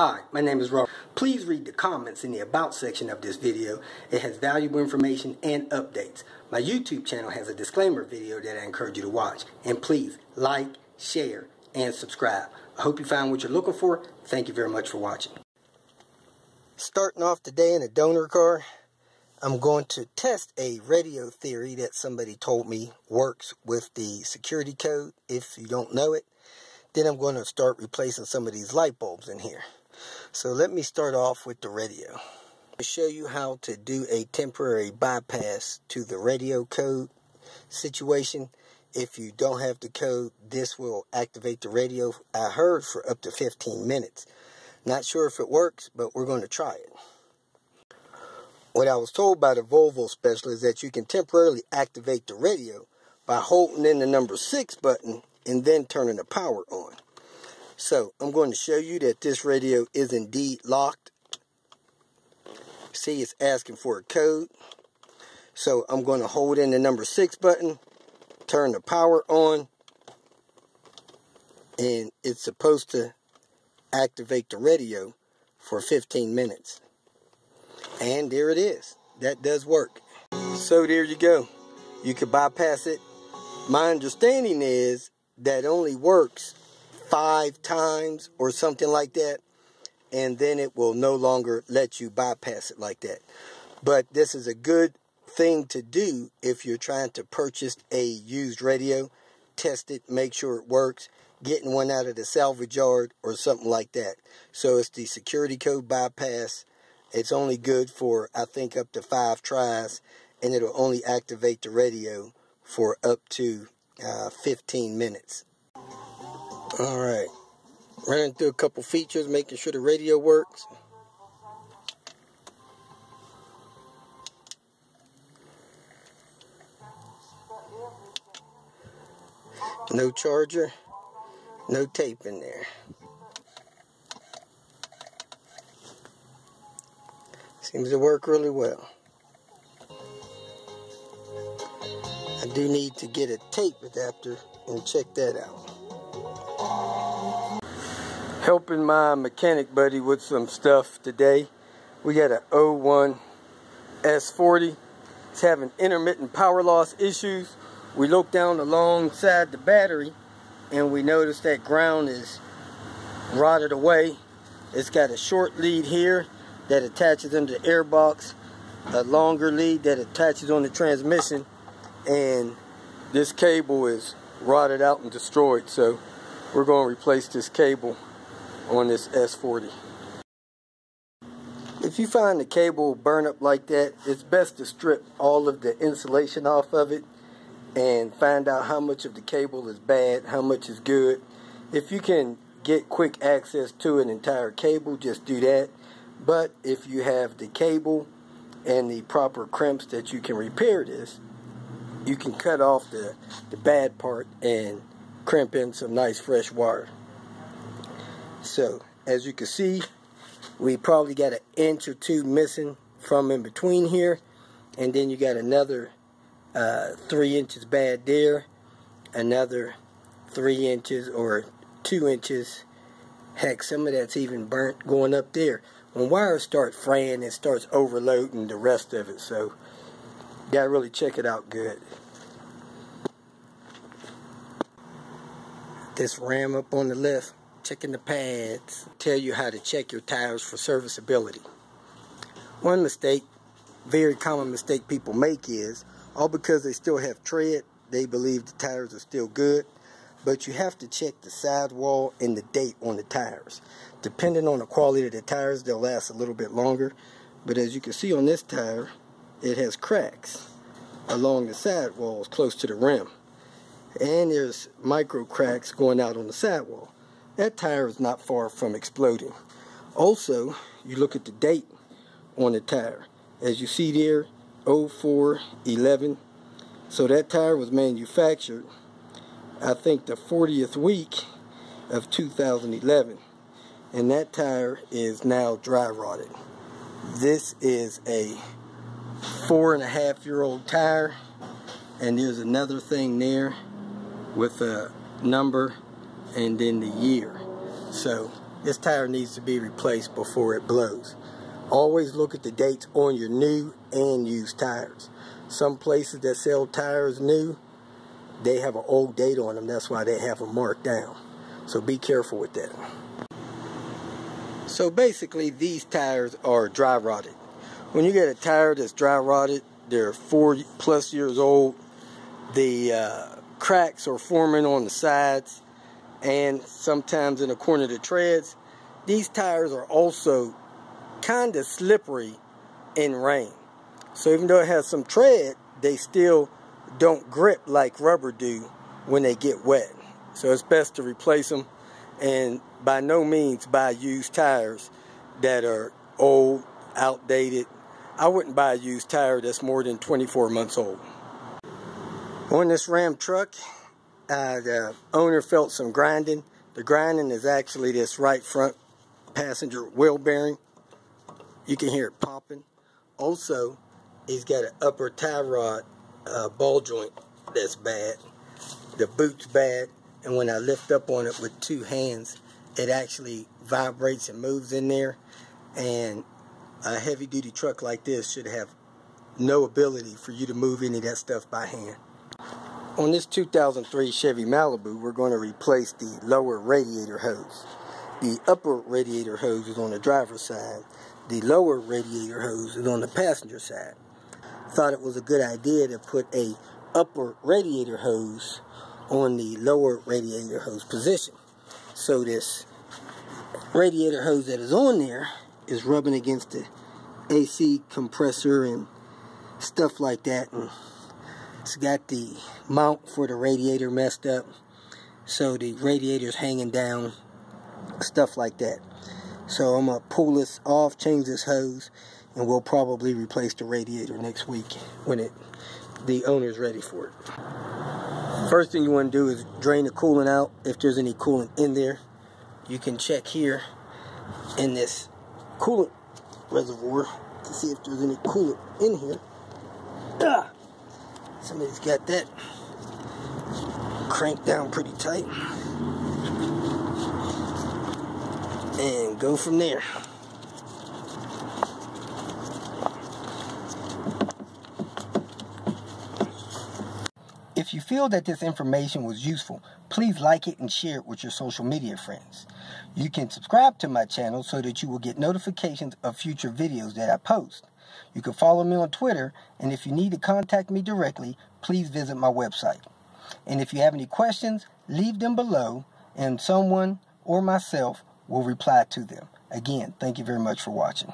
Hi, my name is Robert. Please read the comments in the About section of this video. It has valuable information and updates. My YouTube channel has a disclaimer video that I encourage you to watch. And please like, share, and subscribe. I hope you found what you're looking for. Thank you very much for watching. Starting off today in a donor car, I'm going to test a radio theory that somebody told me works with the security code. If you don't know it, then I'm going to start replacing some of these light bulbs in here. So let me start off with the radio. To show you how to do a temporary bypass to the radio code situation. If you don't have the code, this will activate the radio, I heard, for up to 15 minutes. Not sure if it works, but we're going to try it. What I was told by the Volvo specialist is that you can temporarily activate the radio by holding in the number 6 button and then turning the power on. So I'm going to show you that this radio is indeed locked. See, it's asking for a code. So I'm going to hold in the number 6 button, turn the power on, and it's supposed to activate the radio for 15 minutes. And there it is. That does work. So there you go. You can bypass it. My understanding is that only works 5 times or something like that, and then it will no longer let you bypass it like that. But this is a good thing to do if you're trying to purchase a used radio. Test it, make sure it works, getting one out of the salvage yard or something like that. So it's the security code bypass. It's only good for, I think, up to 5 tries, and it'll only activate the radio for up to 15 minutes. Alright, running through a couple features, making sure the radio works. No charger, no tape in there. Seems to work really well. I do need to get a tape adapter and check that out. Helping my mechanic buddy with some stuff today. We got a 01 S40. It's having intermittent power loss issues. We looked down alongside the battery and we noticed that ground is rotted away. It's got a short lead here that attaches into the airbox, a longer lead that attaches on the transmission, and this cable is rotted out and destroyed. So we're going to replace this cable on this S40. If you find the cable burn up like that, it's best to strip all of the insulation off of it and find out how much of the cable is bad, how much is good. If you can get quick access to an entire cable, just do that. But if you have the cable and the proper crimps that you can repair this, you can cut off the bad part and crimp in some nice fresh wire. So as you can see, we probably got an inch or 2 missing from in between here, and then you got another 3 inches bad there, another 3 inches or 2 inches. Heck, some of that's even burnt going up there. When wires start fraying, it starts overloading the rest of it, so you gotta really check it out good. This ram up on the left, checking the pads, tell you how to check your tires for serviceability. One mistake, very common mistake people make is, all because they still have tread, they believe the tires are still good. But you have to check the sidewall and the date on the tires. Depending on the quality of the tires, they'll last a little bit longer. But as you can see on this tire, it has cracks along the sidewalls close to the rim. And there's micro cracks going out on the sidewall. That tire is not far from exploding. Also, you look at the date on the tire. As you see there, 04/11. So that tire was manufactured, I think, the 40th week of 2011, and that tire is now dry rotted. This is a 4.5-year-old tire, and there's another thing there with a number and then the year. So this tire needs to be replaced before it blows. Always look at the dates on your new and used tires. Some places that sell tires new, they have an old date on them. That's why they have them marked down. So be careful with that. So basically, these tires are dry rotted. When you get a tire that's dry rotted, they're 4+ years old. The cracks are forming on the sides and sometimes in the corner of the treads. These tires are also kind of slippery in rain. So even though it has some tread, they still don't grip like rubber do when they get wet. So it's best to replace them, and by no means buy used tires that are old, outdated. I wouldn't buy a used tire that's more than 24 months old. On this Ram truck, the owner felt some grinding. The grinding is actually this right front passenger wheel bearing. You can hear it popping. Also, he's got an upper tie rod ball joint that's bad. The boot's bad, and when I lift up on it with 2 hands, it actually vibrates and moves in there. And a heavy-duty truck like this should have no ability for you to move any of that stuff by hand. On this 2003 Chevy Malibu, we're going to replace the lower radiator hose. The upper radiator hose is on the driver's side. The lower radiator hose is on the passenger side. Thought it was a good idea to put a upper radiator hose on the lower radiator hose position. So this radiator hose that is on there is rubbing against the AC compressor and stuff like that, and it's got the mount for the radiator messed up, so the radiator's hanging down, stuff like that. So I'm going to pull this off, change this hose, and we'll probably replace the radiator next week when the owner's ready for it. First thing you want to do is drain the coolant out. If there's any coolant in there, you can check here in this coolant reservoir to see if there's any coolant in here. Somebody's got that cranked down pretty tight, and go from there. If you feel that this information was useful, please like it and share it with your social media friends. You can subscribe to my channel so that you will get notifications of future videos that I post. You can follow me on Twitter, and if you need to contact me directly, please visit my website. And if you have any questions, leave them below, and someone or myself will reply to them. Again, thank you very much for watching.